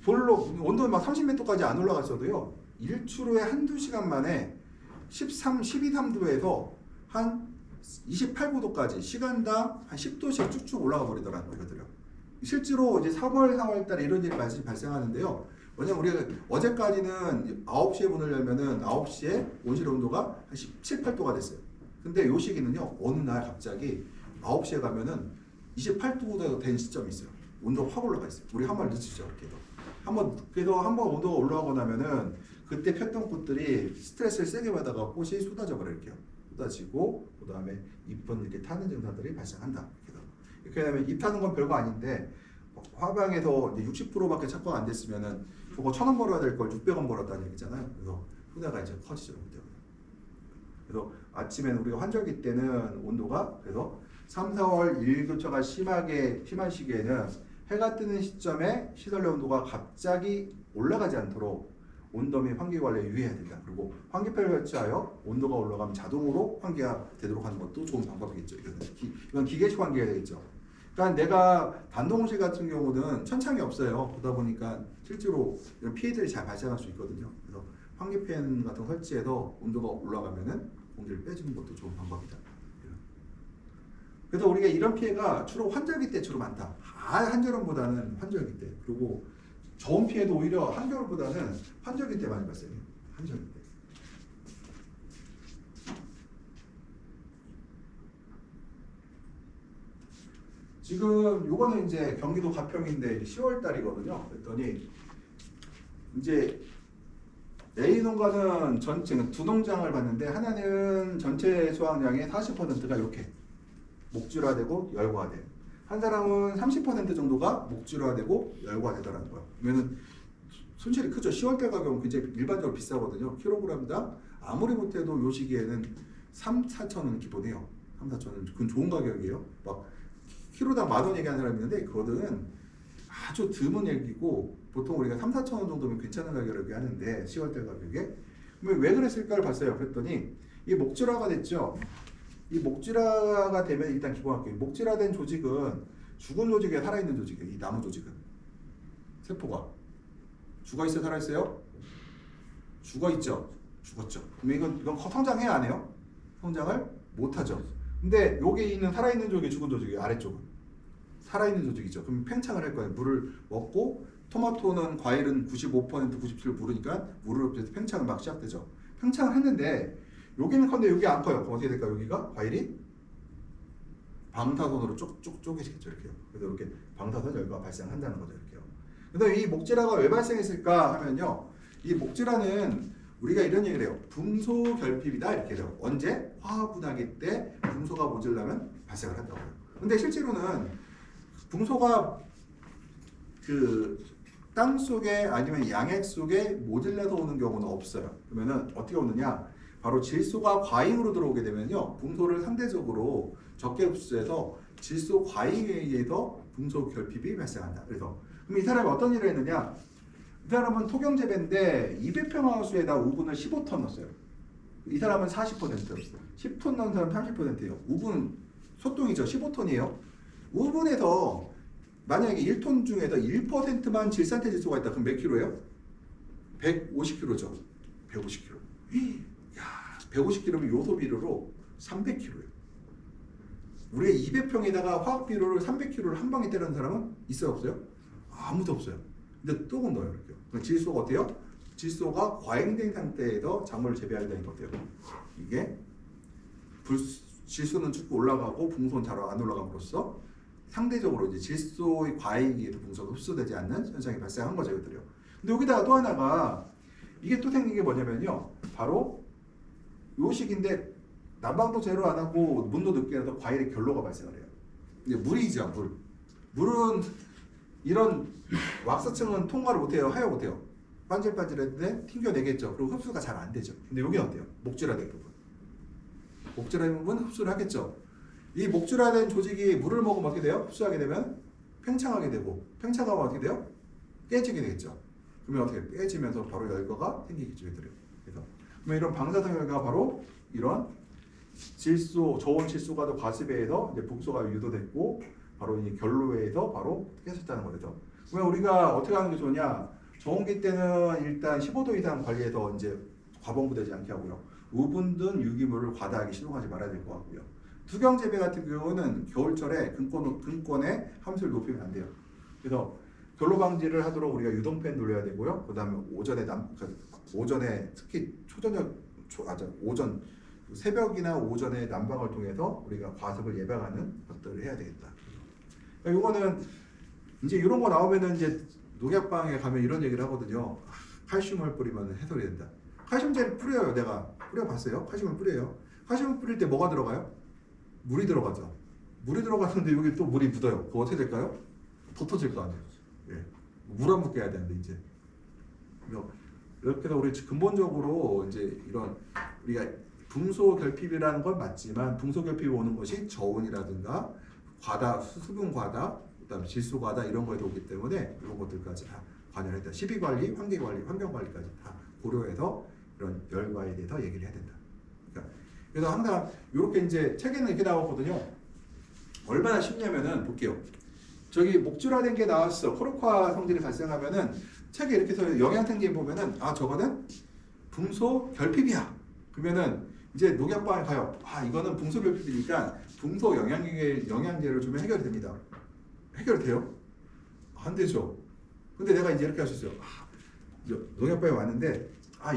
별로 온도는 막 30m까지 안 올라갔어도요. 일출 후에 한두 시간 만에 12~13도에서 한 28~9도까지 시간당 한 10도씩 쭉쭉 올라가 버리더라는 거거든요. 실제로 이제 3월, 4월달에 이런 일이 발생하는데요. 왜냐면 우리가 어제까지는 9시에 문을 열면은 9시에 온실 온도가 한 17~18도가 됐어요. 근데 요 시기는요. 어느 날 갑자기 9시에 가면은 28도가 된 시점이 있어요. 온도가 확 올라가 있어요. 우리 한 번 늦추죠. 그래서 한번 온도가 올라가고 나면은 그때 폈던 꽃들이 스트레스를 세게 받아가 꽃이 쏟아져 버릴게요. 쏟아지고 그 다음에 잎은 이렇게 타는 증상들이 발생한다. 이렇게 되면 잎 타는 건 별거 아닌데 화방에서 60%밖에 착화가 안 됐으면은 저거 1,000원 벌어야 될 걸 600원 벌었다는 얘기잖아요. 그래서 후대가 이제 커지죠. 그래서 아침에는 우리가 환절기 때는 온도가 그래서 3, 4월 일교차가 심한 시기에는 해가 뜨는 시점에 시설내 온도가 갑자기 올라가지 않도록 온도 및 환기 관리에 유의해야 된다. 그리고 환기팬을 설치하여 온도가 올라가면 자동으로 환기가 되도록 하는 것도 좋은 방법이겠죠. 이건 기계식 환기가 되겠죠. 그러니까 내가 단독온실 같은 경우는 천창이 없어요. 그러다 보니까 실제로 이런 피해들이 잘 발생할 수 있거든요. 그래서 환기팬 같은 거 설치해서 온도가 올라가면은 공기를 빼주는 것도 좋은 방법이다. 그래서 우리가 이런 피해가 주로 환절기 때 주로 많다. 한여름보다는 환절기 때. 그리고 저온 피해도 오히려 한겨울보다는 환절기 때 많이 발생해요. 환절기 때. 지금 요거는 이제 경기도 가평인데 10월 달이거든요. 그랬더니 이제 A 농가는 전체 두 농장을 봤는데 하나는 전체 수확량의 40%가 이렇게 목줄화되고 열과돼. 한 사람은 30% 정도가 목줄화되고 열과되더라는 거예요. 그러면은 손실이 크죠. 10월달 가격은 굉장히 일반적으로 비싸거든요. 킬로그램당 아무리 못해도 요 시기에는 3~4천 원 기본이에요. 3~4천 원. 그건 좋은 가격이에요. 막 키로당 10,000원 얘기하는 사람이 있는데 그거는 아주 드문 얘기고 보통 우리가 3~4천 원 정도면 괜찮은 가격을 얘기하는데 10월달 가격에 그러면 왜 그랬을까를 봤어요. 그랬더니 이 목줄화가 됐죠. 이 목줄화가 되면 일단 기본할게요. 목줄화된 조직은 죽은 조직에 살아있는 조직이에요. 이 나무 조직은 세포가 죽어있어요? 살아있어요? 죽어있죠. 죽었죠. 그럼 이건 성장해야 안 해요? 성장을 못하죠. 근데 여기 있는 살아있는 조직이 죽은 조직이에요. 아래쪽은 살아있는 조직이죠. 그럼 팽창을 할 거예요. 물을 먹고 토마토는 과일은 95%, 97% 물으니까 물을 없애서 팽창을 막 시작되죠. 팽창을 했는데 여기는 컨데 여기 안 커요. 그럼 어떻게 될까? 여기가 과일이 방사선으로 쭉 쪼개지겠죠. 이렇게요. 그래서 이렇게 방사선 열과 발생한다는 거죠. 이렇게요. 그래서 이 목질화가 왜 발생했을까 하면요. 이 목질화는 우리가 이런 얘기를 해요. 붕소 결핍이다 이렇게 돼요. 언제? 화학분화기 때 붕소가 모자라면 발생을 한다고요. 근데 실제로는 붕소가 그 땅 속에 아니면 양액 속에 모질라서 오는 경우는 없어요. 그러면은 어떻게 오느냐? 바로 질소가 과잉으로 들어오게 되면요. 붕소를 상대적으로 적게 흡수해서 질소 과잉에 의해서 붕소 결핍이 발생한다. 그래서 그럼 이 사람이 어떤 일을 했느냐? 이 사람은 토경재배인데 200평 하우스에다 우분을 15톤 넣었어요. 이 사람은 40%, 10톤 넣은 사람 30%예요. 우분 소똥이죠. 15톤이에요. 우분에서 만약에 1톤 중에서 1%만 질산태 질소가 있다. 그럼 몇 킬로예요? 150kg죠. 150kg. 야, 150kg면 요소 비료로 300kg예요. 우리가 200평에다가 화학 비료를 300kg를 한 방에 때리는 사람은 있어요, 없어요? 아무도 없어요. 근데 또 넣어요, 이렇게. 그럼 질소가 어때요? 질소가 과잉된 상태에서 작물을 재배한다는 거 어때요? 이게 질소는 쭉 올라가고 붕소는 잘 안 올라감으로써 상대적으로 이제 질소의 과잉에 의해서 붕소가 흡수되지 않는 현상이 발생한 거죠, 이것들이요. 근데 여기다가 또 하나가 이게 또 생긴 게 뭐냐면요, 바로 요 시기인데 난방도 제로 안 하고 문도 늦게 해서 과일의 결로가 발생을 해요. 이제 물이죠, 물. 물은 이런 왁스층은 통과를 못해요, 하여 못해요. 반질반질했는데 튕겨내겠죠. 그리고 흡수가 잘 안 되죠. 근데 여기는 어때요? 목줄화된 부분. 목줄화된 부분 흡수를 하겠죠. 이 목줄화된 조직이 물을 먹으면 어떻게 돼요? 흡수하게 되면 팽창하게 되고, 팽창하면 어떻게 돼요? 깨지게 되겠죠. 그러면 어떻게 깨지면서 바로 열과가 생기겠죠, 얘들은. 그래서 그러면 이런 방사성 열과가 바로 이런 질소, 저온 질소가도 과습에서 이제 북소가 유도됐고, 바로 이 결로에서 바로 깨졌다는 거죠. 그러면 우리가 어떻게 하는 게 좋냐? 저온기 때는 일단 15도 이상 관리해서 이제 과봉부되지 않게 하고요. 우분든 유기물을 과다하게 시동하지 말아야 될 것 같고요. 투경 재배 같은 경우는 겨울철에 근권의 함수를 높이면 안 돼요. 그래서 결로 방지를 하도록 우리가 유동팬 돌려야 되고요. 그다음에 오전에 특히 오전 새벽이나 오전에 난방을 통해서 우리가 과습을 예방하는 것들을 해야 되겠다. 그러니까 이거는 이제 이런 거 나오면은 이제 농약방에 가면 이런 얘기를 하거든요. 칼슘을 뿌리면 해소이 된다. 칼슘제를 뿌려요. 내가 뿌려봤어요. 칼슘을 뿌려요. 칼슘을 뿌릴 때 뭐가 들어가요? 물이 들어가죠. 물이 들어가는데 여기 또 물이 묻어요. 그거 어떻게 될까요? 더 터질 거 아니에요. 예. 물 안 묻게 해야 되는데 이제. 이렇게 해서 우리 근본적으로 이제 이런 우리가 붕소 결핍이라는 건 맞지만 붕소 결핍이 오는 것이 저온이라든가 과다 수분 과다, 그다음에 질소 과다 이런 거에 오기 때문에 이런 것들까지 다 관여를 했다. 시비 관리, 환경 관리까지 다 고려해서 이런 열과에 대해서 얘기를 해야 된다. 그러니까 그래서 항상 이렇게 이제 책에는 이렇게 나왔거든요. 얼마나 쉽냐면은 볼게요. 저기 목줄화된 게 나왔어. 코르화 성질이 발생하면은 책에 이렇게 해서 영양탱지에 보면은 아 저거는 붕소 결핍이야. 그러면은 이제 농약방에 가요. 아 이거는 붕소 결핍이니까 붕소 영양제를 주면 해결이 됩니다. 해결돼요? 안 되죠. 근데 내가 이제 이렇게 하셨어요. 농약방에 왔는데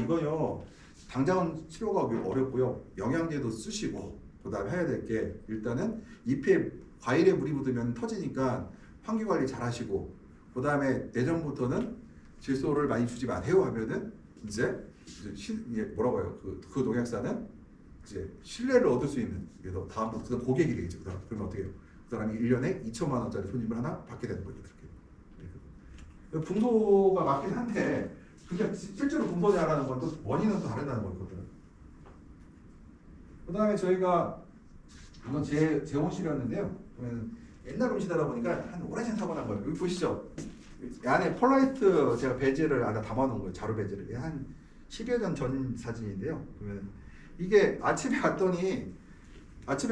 이거요 당장은 치료가 어렵고요. 영양제도 쓰시고 그다음에 해야 될 게 일단은 잎에 과일에 물이 묻으면 터지니까 환기 관리 잘 하시고 그다음에 내년부터는 질소를 많이 주지 마세요 하면은 이제 뭐라고 해요? 그 농약사는 이제 신뢰를 얻을 수 있는 그래서 다음부터 고객이 되겠죠. 그러면 어떻게 해요? 그 사람이 1년에 2천만 원짜리 손님을 하나 받게 되는 거죠. 그렇게. 붕소가 맞긴 한데 그게 실제로 붕소냐라는 건 또 원인은 또 다르다는 거거든요. 그 다음에 저희가 이건 제 온실이었는데요. 옛날 음식이다 보니까 한 오래전 사고 난 거예요. 여기 보시죠. 이 안에 폴라이트 제가 배지를 안에 담아놓은 거예요. 자루 배지를. 한 10여 년 전 사진인데요. 그러면 이게 아침에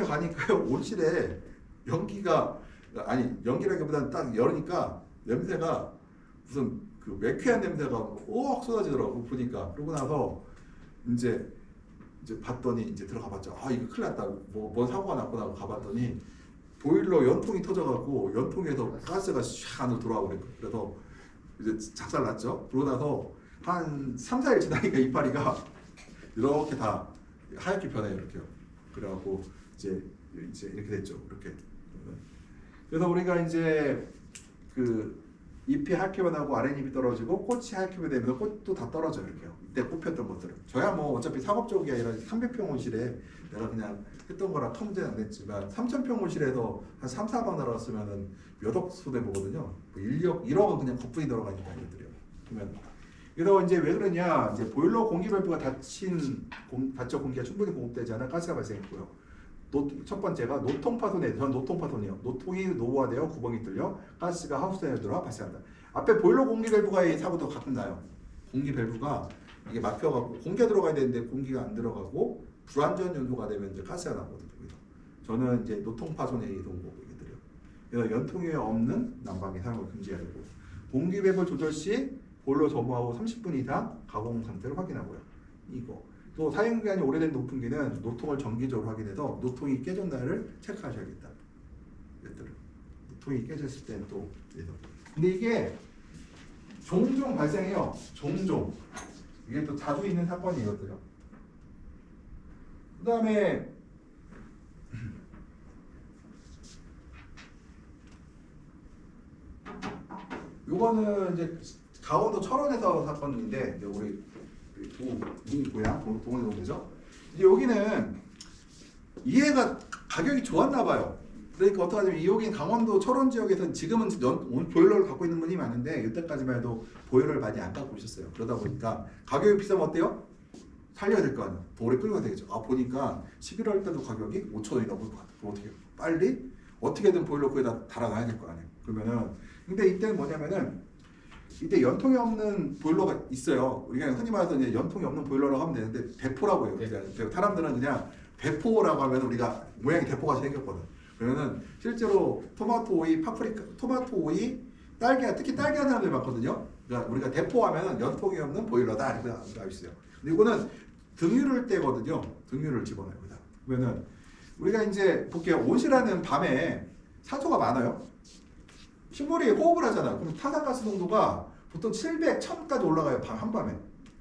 가니까 온실에 연기라기보다는 딱 열으니까 냄새가 무슨 그 매캐한 냄새가 꼭 쏟아지더라고 보니까. 그러고 나서 이제 봤더니 이제 들어가봤죠. 이거 큰일 났다. 뭔 사고가 났구나 하고 가봤더니 보일러 연통이 터져갖고 연통에서 가스가 샥 안으로 들어와 버린 거예요. 그래서 이제 작살났죠. 그러고 나서 한 3, 4일 지나니까 이파리가 이렇게 다 하얗게 변해요. 이렇게요. 그래갖고 이제 이렇게 됐죠. 이렇게. 그래서 우리가 이제 그 잎이 하얗게 변하고 아랫잎이 떨어지고 꽃이 하얗게 변하면서 꽃도 다 떨어져요. 이렇게요. 이때 뽑혔던 것들은. 저야 뭐 어차피 상업적이 아니라 300평 온실에 내가 그냥 했던 거라 큰 문제는 안 됐지만 3,000평 온실에서 한 3, 4방 들어갔으면은 몇억 손해 보거든요. 1억은 그냥 거품이 들어가니까 이들이요. 그러면 그래서 이제 왜 그러냐? 이제 보일러 공기 발표가 닫혀 공기가 충분히 공급되지 않아 가스가 발생했고요. 첫 번째가 노통 파손에 전 노통 파손이요. 노통이 노후화되어 구멍이 뚫려 가스가 하우스에 들어와 발생한다. 앞에 보일러 공기 밸브가의 사고도 가끔 나요. 공기 밸브가 이게 막혀갖고 공기가 들어가야 되는데 공기가 안 들어가고 불안전 요소가 되면 이제 가스가 나거든요. 저는 이제 노통 파손에 이동 거거든요. 그래서 연통에 없는 난방기 사용을 금지해야 되고 공기 밸브 조절 시 보일러 점호하고 30분 이상 가공 상태를 확인하고요. 이거. 또 사용 기간이 오래된 노풍기는 노통을 정기적으로 확인해서 노통이 깨졌나를 체크하셔야겠다. 노통이 깨졌을 때는 또 그래서. 근데 이게 종종 발생해요. 종종. 이게 또 자주 있는 사건이거든요. 그 다음에 요거는 이제 강원도 철원에서 사건인데 이제 우리 고향 동원동이죠. 이제 여기는 이해가 가격이 좋았나 봐요. 그러니까 어떡하냐면 여기 강원도 철원 지역에서 지금은 보일러를 갖고 있는 분이 많은데 이때까지만 해도 보일러를 많이 안 갖고 오셨어요. 그러다 보니까 가격이 비싸면 어때요? 살려야 될 거 아니에요. 더 오래 끌고 되겠죠. 아 보니까 11월 때도 가격이 5,000원이 넘을 것 같아요. 그럼 어떻게 해요? 빨리 어떻게든 보일러 거기다 달아놔야 될 거 아니에요. 그러면은 근데 이때는 뭐냐면은 이때 연통이 없는 보일러가 있어요. 우리가 흔히 말해서 이제 연통이 없는 보일러라고 하면 되는데 대포라고 해요. 그러니까 사람들은 그냥 대포라고 하면 우리가 모양이 대포가 생겼거든. 그러면은 실제로 토마토 오이, 파프리카, 토마토 오이, 딸기, 특히 딸기 하는 사람들이 많거든요. 그러니까 우리가 대포하면은 연통이 없는 보일러다 이렇게 알고 있어요. 근데 이거는 등유를 떼거든요. 등유를 집어넣어요. 그러면은 우리가 이제 볼게요. 온실하는 밤에 산소가 많아요. 식물이 호흡을 하잖아요. 그럼 탄산가스 농도가 보통 700, 1000까지 올라가요. 한밤에.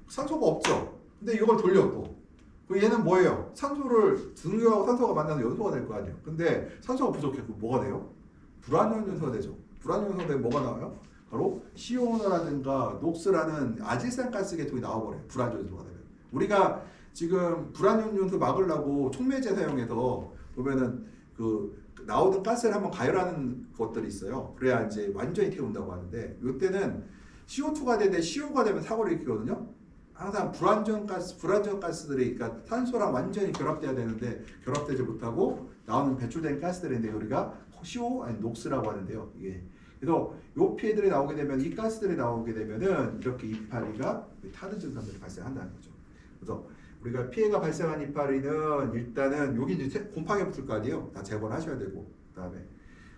산소가 없죠. 근데 이걸 돌려 또. 그럼 얘는 뭐예요? 산소를 등유하고 산소가 만나서 연소가 될 거 아니에요. 근데 산소가 부족해. 그럼 뭐가 돼요? 불안전 연소가 되죠. 불안전 연소가 되면 뭐가 나와요? 바로 시오노라든가 녹스라는 아질산가스 계통이 나와버려요. 불안전 연소가 되면. 우리가 지금 불안전 연소 막으려고 촉매제 사용해서 보면은 그 나오는 가스를 한번 가열하는 것들이 있어요. 그래야 이제 완전히 태운다고 하는데 이때는 CO2가 되는데 CO가 되면 사고를 일으키거든요. 항상 불완전 가스들이 그러니까 탄소랑 완전히 결합돼야 되는데 결합되지 못하고 나오는 배출된 가스들인데 우리가 CO 아니 녹스라고 하는데요. 이게 그래서 요 피해들이 나오게 되면 이 가스들이 나오게 되면은 이렇게 이파리가 타드 증상들이 발생한다는 거죠. 그래서 우리가 피해가 발생한 이파리는 일단은 여기 이제 곰팡이 붙을 거 아니에요. 다 제거를 하셔야 되고 그다음에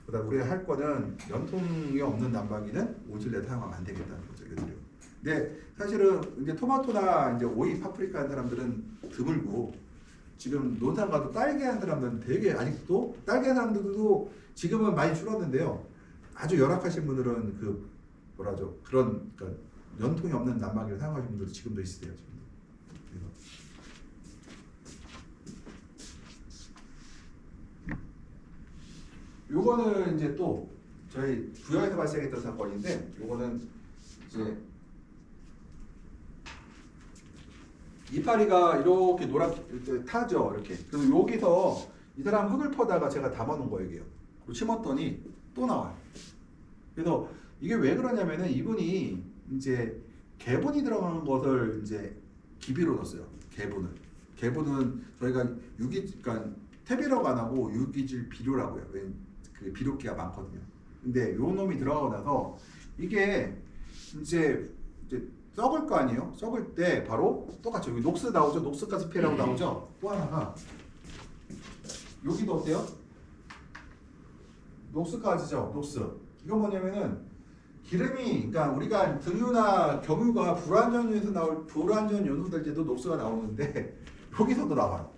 우리가 할 거는 연통이 없는 난방기는 온실내 사용하면 안 되겠다는 거죠. 이것들이. 근데 사실은 이제 토마토나 이제 오이, 파프리카 하는 사람들은 드물고 지금 논산 가도 딸기 하는 사람들은 되게 아직도 딸기 하는 사람들도 지금은 많이 줄었는데요. 아주 열악하신 분들은 그 뭐라죠 그런 그러니까 연통이 없는 난방기를 사용하시는 분들도 지금도 있으세요. 지금. 요거는 이제 또 저희 부여에서 발생했던 사건인데 요거는 이제 이파리가 이렇게 노랗게 타죠. 이렇게. 그래서 여기서 이 사람 흙을 퍼다가 제가 담아놓은 거예요. 여기요. 그리고 심었더니 또 나와요. 그래서 이게 왜 그러냐면은 이분이 이제 개분이 들어가는 것을 이제 기비로 넣었어요. 개분은 저희가 그러니까 태비라고 안 하고 유기질 비료라고요. 그 비료기가 많거든요. 근데 요 놈이 들어가고 나서 이게 이제 썩을 거 아니에요? 썩을 때 바로 똑같죠. 여기 녹스 나오죠? 녹스가스 피해라고 나오죠? 또 하나가 여기도 어때요? 녹스가스죠? 녹스. 이건 뭐냐면은 기름이 그러니까 우리가 등유나 경유가 불완전 연소될 때도 녹스가 나오는데 여기서도 나와요.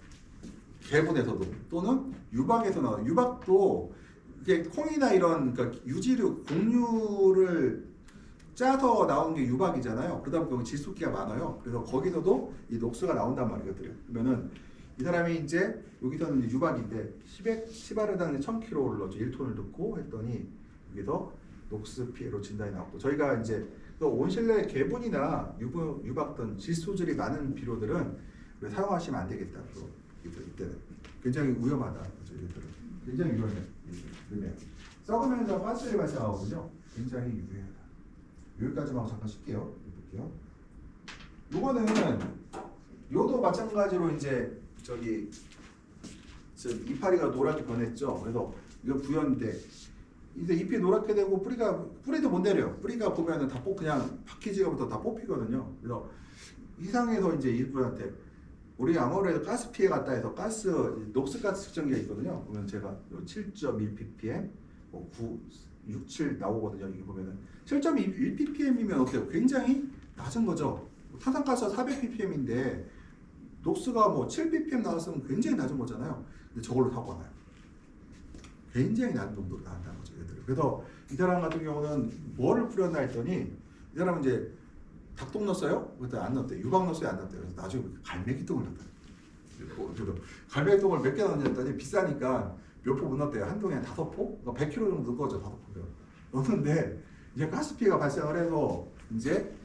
개분에서도 또는 유박에서 나와요. 유박도 이게 콩이나 이런 그러니까 유지류, 곡류를 짜서 나온 게 유박이잖아요. 그러다 보면 질소기가 많아요. 그래서 거기서도 이 녹스가 나온단 말이거든요. 그러면은 이 사람이 이제 여기서는 유박인데 10알에당 1000kg를 넣었죠. 1톤을 넣고 했더니 여기서 녹스 피해로 진단이 나왔고 저희가 이제 또 온실내 개분이나 유박 등 질소질이 많은 비료들은 사용하시면 안 되겠다. 이때는 굉장히 위험하다. 이들은 굉장히 위험해요. 썩으면서 가스를 발생하거든요. 굉장히 유해하다. 여기까지만 잠깐 쉴게요. 볼게요. 요거는 요도 마찬가지로 이제 이파리가 노랗게 변했죠. 그래서 이거 부연인데 이제 잎이 노랗게 되고 뿌리도 못 내려요. 뿌리가 보면은 다 그냥 바퀴지가부터 다 뽑히거든요. 그래서 이상해서 이제 이분한테 우리 아무래도 가스 피해 갔다 해서 녹스가스 측정기가 있거든요. 보면 제가 7.1 ppm, 6, 7 나오거든요. 이게 보면은 7.1 ppm이면 어때요? 굉장히 낮은 거죠. 탄산가스가 400 ppm인데 녹스가 뭐 7 ppm 나왔으면 굉장히 낮은 거잖아요. 근데 저걸로 사고가 나요. 굉장히 낮은 정도로 나온다는 거죠. 그래서 이 사람 같은 경우는 뭐를 뿌렸나 했더니 이 사람은 이제 닭똥 넣었어요? 그때 안 넣었대요. 유박 넣었어요? 안 넣었대요. 그래서 나중에 갈매기똥을 넣었대요. 그래서 갈매기똥을 몇 개 넣었냐 했더니 비싸니까 몇 포 못 넣었대요. 한 통에 5포? 그러니까 100kg 정도 넣은 거죠. 5포면. 넣었는데 이제 가스 피해가 발생을 해서 이제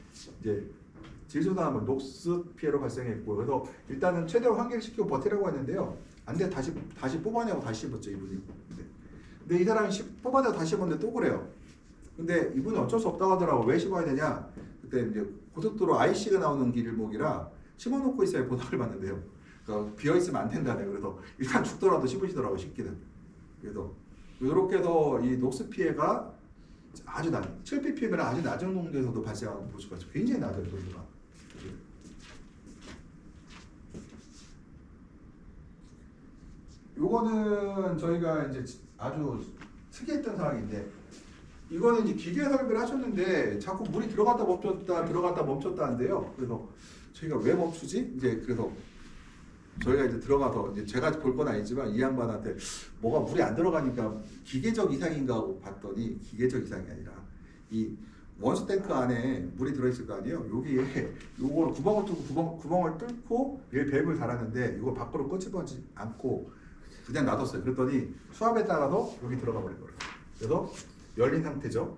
질소산화물 녹스 피해로 발생했고 그래서 일단은 최대한 환기를 시키고 버티라고 했는데요. 안 돼 다시 뽑아내고 다시 씹었죠 이분이. 근데 이 사람이 뽑아내고 다시 해봤는데 또 그래요. 근데 이분이 어쩔 수 없다고 하더라고. 왜 씹어야 되냐? 그때 이제 고속도로 IC가 나오는 길목이라 심어놓고 있어야 보상을 받는데요. 그러니까 비어있으면 안 된다네. 그래서 일단 죽더라도 씹으시더라고, 씹기는. 그래서 이렇게 해서 이 녹스 피해가 아주 낮은 7ppm이나 아주 낮은 농도에서도 발생하는 걸 볼 수가 있어요. 굉장히 낮아요, 농도가. 요거는 저희가 이제 아주 특이했던 상황인데, 이거는 이제 기계 설비를 하셨는데 자꾸 물이 들어갔다 멈췄다 들어갔다 멈췄다 한대요. 그래서 저희가 왜 멈추지? 이제 그래서 저희가 이제 들어가서 이제 제가 볼 건 아니지만 이 양반한테 뭐가 물이 안 들어가니까 기계적 이상인가 하고 봤더니 기계적 이상이 아니라 이 원수 탱크 안에 물이 들어있을 거 아니에요. 여기에 요걸 구멍을 뚫고 구멍을 뚫고 얘 밸브를 달았는데 이걸 밖으로 꺼집어지 않고 그냥 놔뒀어요. 그랬더니 수압에 따라서 여기 들어가 버린 거예요. 그래서 열린 상태죠.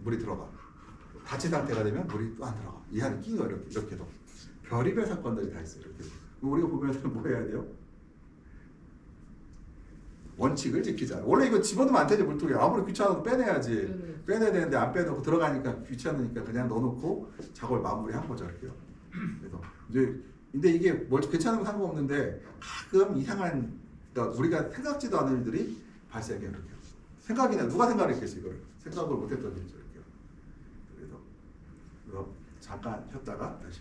물이 들어가. 닫힌 상태가 되면 물이 또 안 들어가. 이 안에 끼는 거예요. 이렇게도 별의별 사건들이 다 있어요. 이렇게. 우리가 보면 뭐 해야 돼요? 원칙을 지키자. 원래 이거 집어넣으면 안 되지, 물통에. 아무리 귀찮아도 빼내야지. 빼내야 되는데 안 빼놓고 들어가니까 귀찮으니까 그냥 넣어놓고 작업을 마무리한 거죠. 이렇게요. 그래서 이제 근데 이게 뭐 괜찮으면 상관없는데 가끔 이상한, 그러니까 우리가 생각지도 않은 일들이 발생해요. 이렇게. 생각이나 누가 생각했겠어 이걸. 생각을 못했던 일이죠. 이렇게. 그래서 잠깐 쉬었다가 다시.